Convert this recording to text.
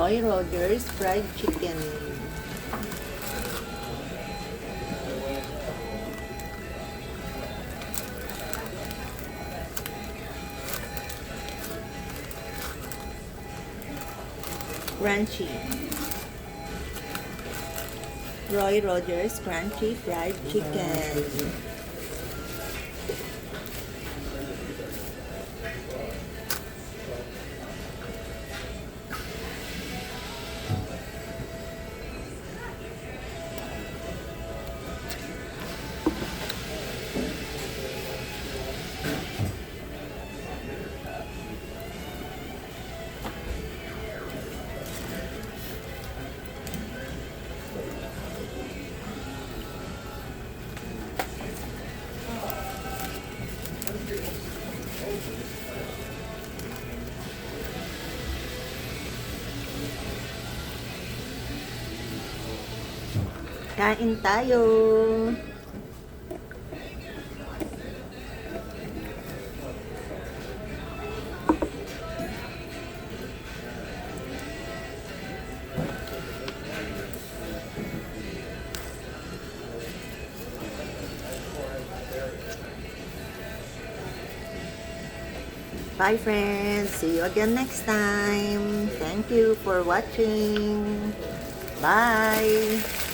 Roy Rogers Fried Chicken. Crunchy. Roy Rogers Crunchy Fried Chicken. Kain tayo. Bye friends. See you again next time. Thank you for watching. Bye.